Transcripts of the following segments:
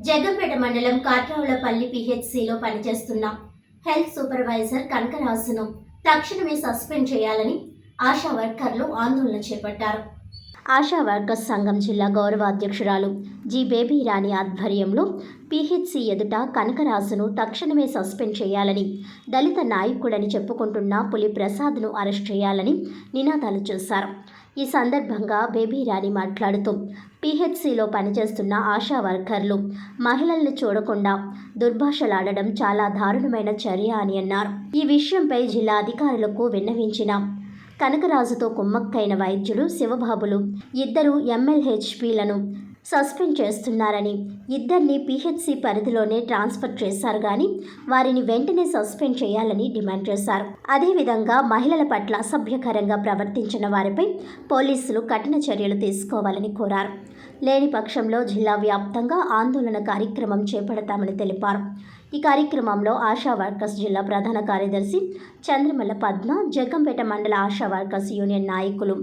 జగ్గంపేట మండలం కాట్రావులపల్లి పిహెచ్సిలో పనిచేస్తున్న health supervisor కనకరాజును తక్షణమే సస్పెండ్ చేయాలని ఆశా వర్కర్లు ఆందోళన చేపట్టారు. ఆశా వర్కర్స్ సంఘం జిల్లా గౌరవ అధ్యక్షురాలు జి బేబీ రాణి ఆధ్వర్యంలో పిహెచ్సి ఎదుట కనకరాజును తక్షణమే సస్పెండ్ చేయాలని, దళిత నాయకుడని చెప్పుకుంటున్న పులి ప్రసాద్ను అరెస్ట్ చేయాలని నినాదాలు చేశారు. ఈ సందర్భంగా బేబీ రాణి మాట్లాడుతూ పిహెచ్సిలో పనిచేస్తున్న ఆశా వర్కర్లు మహిళల్ని చూడకుండా దుర్భాషలాడడం చాలా దారుణమైన చర్య అని అన్నారు. ఈ విషయంపై జిల్లా అధికారులకు విన్నవించిన కనకరాజుతో కుమ్మక్కైన వైద్యులు శివబాబులు ఇద్దరు MLHPలను సస్పెండ్ చేస్తున్నారని, ఇద్దరిని పిహెచ్సి పరిధిలోనే ట్రాన్స్ఫర్ చేశారు కానీ వారిని వెంటనే సస్పెండ్ చేయాలని డిమాండ్ చేశారు. అదేవిధంగా మహిళల పట్ల అసభ్యకరంగా ప్రవర్తించిన వారిపై పోలీసులు కఠిన చర్యలు తీసుకోవాలని కోరారు. లేని పక్షంలో జిల్లా వ్యాప్తంగా ఆందోళన కార్యక్రమం చేపడతామని తెలిపారు. ఈ కార్యక్రమంలో ఆశా వర్కర్స్ జిల్లా ప్రధాన కార్యదర్శి చంద్రమల్ల పద్మ, జగ్గంపేట మండల ఆశా వర్కర్స్ యూనియన్ నాయకులు,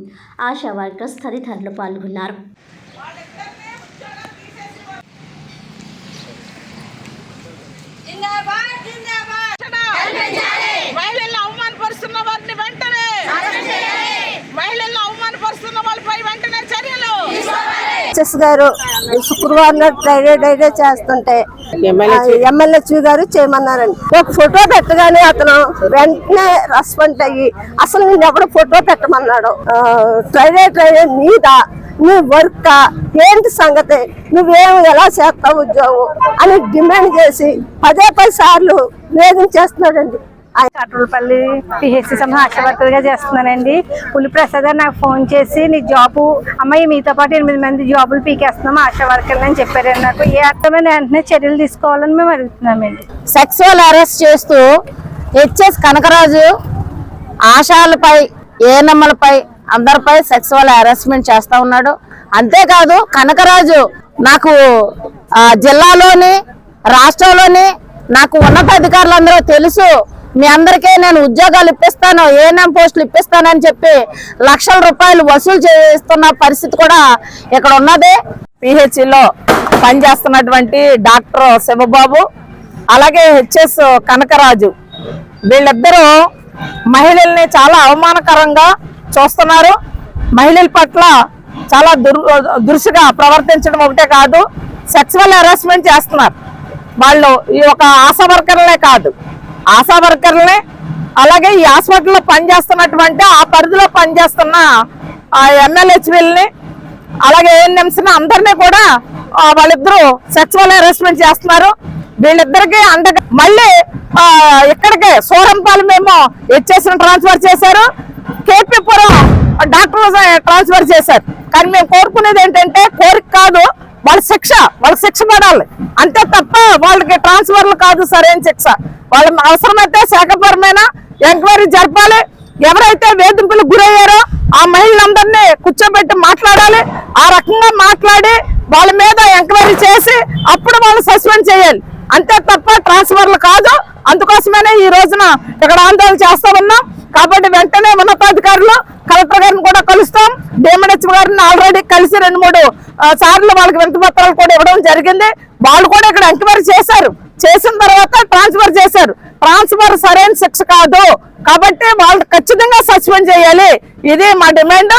ఆశా వర్కర్స్ తదితరులు పాల్గొన్నారు. గారు శుక్రవారం డ్రైడే చేస్తుంటే MLH గారు చేయమన్నారండి. ఒక ఫోటో పెట్టగానే అతను వెంటనే రెస్పాండ్ అయ్యి అసలు నేను ఎప్పుడు ఫోటో పెట్టమన్నాడు. డ్రైడే మీద నీ వర్క్ ఏంటి సంగతి, నువ్వేం ఎలా చేస్తావు ఉద్యోగం అని డిమాండ్ చేసి 10 సార్లు వేధించేస్తున్నాడండి. కాట్రావులపల్లి పిహెచ్సి సంబంధం ఆశా వర్కర్గా చేస్తున్నానండి. పులి ప్రసాద్ నాకు ఫోన్ చేసి నీ జాబు అమ్మాయి మీతో పాటు 8 మంది జాబులు పీకేస్తున్నాము ఆశా వర్కర్లు అని చెప్పారండి. నాకు ఏ అర్థమైన వెంటనే చర్యలు తీసుకోవాలని మేము అడుగుతున్నామండి. సెక్సువల్ అరెస్ట్ చేస్తూ హెచ్ఎస్ కనకరాజు ఆశాలపై, ఏఎన్ఎంలపై అందరిపై సెక్సువల్ హెరాస్మెంట్ చేస్తా ఉన్నాడు. అంతేకాదు కనకరాజు నాకు జిల్లాలోని రాష్ట్రంలోని నాకు ఉన్నతాధికారులందరూ తెలుసు, మీ అందరికీ నేను ఉద్యోగాలు ఇప్పిస్తాను, ఏఎన్ఎం పోస్టులు ఇప్పిస్తానని చెప్పి లక్షల రూపాయలు వసూలు చేస్తున్న పరిస్థితి కూడా ఇక్కడ ఉన్నది. పిహెచ్సిలో పనిచేస్తున్నటువంటి డాక్టర్ శివబాబు అలాగే హెచ్ఎస్ కనకరాజు వీళ్ళిద్దరూ మహిళల్ని చాలా అవమానకరంగా చూస్తున్నారు. మహిళల పట్ల చాలా దురుసుగా ప్రవర్తించడం ఒకటే కాదు, సెక్సువల్ హెరాస్మెంట్ చేస్తున్నారు. వాళ్ళు ఈ ఒక ఆశా వర్కర్లే కాదు, ఆశా వర్కర్లే అలాగే ఈ హాస్పిటల్లో పనిచేస్తున్నటువంటి ఆ పరిధిలో పనిచేస్తున్న MLHPలని అలాగే ANMsని అందరినీ కూడా వాళ్ళిద్దరూ సెక్సువల్ హెరాస్మెంట్ చేస్తున్నారు. వీళ్ళిద్దరికి అండగా మళ్ళీ ఇక్కడికి సోరంపాలెం మేము హెచ్ఎస్ని ట్రాన్స్ఫర్ చేశారు, కేపీపురం డాక్టర్ ట్రాన్స్ఫర్ చేశారు. కానీ మేము కోరుకునేది ఏంటంటే కోరిక కాదు, వాళ్ళ శిక్ష పడాలి అంతే తప్ప వాళ్ళకి ట్రాన్స్ఫర్లు కాదు సరైన శిక్ష. వాళ్ళ అవసరమైతే శాఖపరమైన ఎంక్వైరీ జరపాలి. ఎవరైతే వేధింపులకు గురయ్యారో ఆ మహిళలందరినీ కూర్చోబెట్టి మాట్లాడాలి. ఆ రకంగా మాట్లాడి వాళ్ళ మీద ఎంక్వైరీ చేసి అప్పుడు వాళ్ళు సస్పెండ్ చేయాలి అంతే తప్ప ట్రాన్స్ఫర్లు కాదు. అందుకోసమనే ఈ రోజున ఇక్కడ ఆందోళన చేస్తా ఉన్నాం. కాబట్టి వెంటనే ఉన్నతాధికారులు కలెక్టర్ గారిని కూడా కలుస్తాం. DMH గారిని ఆల్రెడీ కలిసి 2-3 సార్లు వాళ్ళకి వినతి పత్రాలు కూడా ఇవ్వడం జరిగింది. వాళ్ళు కూడా ఇక్కడ ఎంక్వైరీ చేశారు, చేసిన తర్వాత ట్రాన్స్ఫర్ చేశారు. ట్రాన్స్ఫర్ సరైన శిక్ష కాదు కాబట్టి వాళ్ళు ఖచ్చితంగా సస్పెండ్ చేయాలి. ఇది మా డిమాండ్.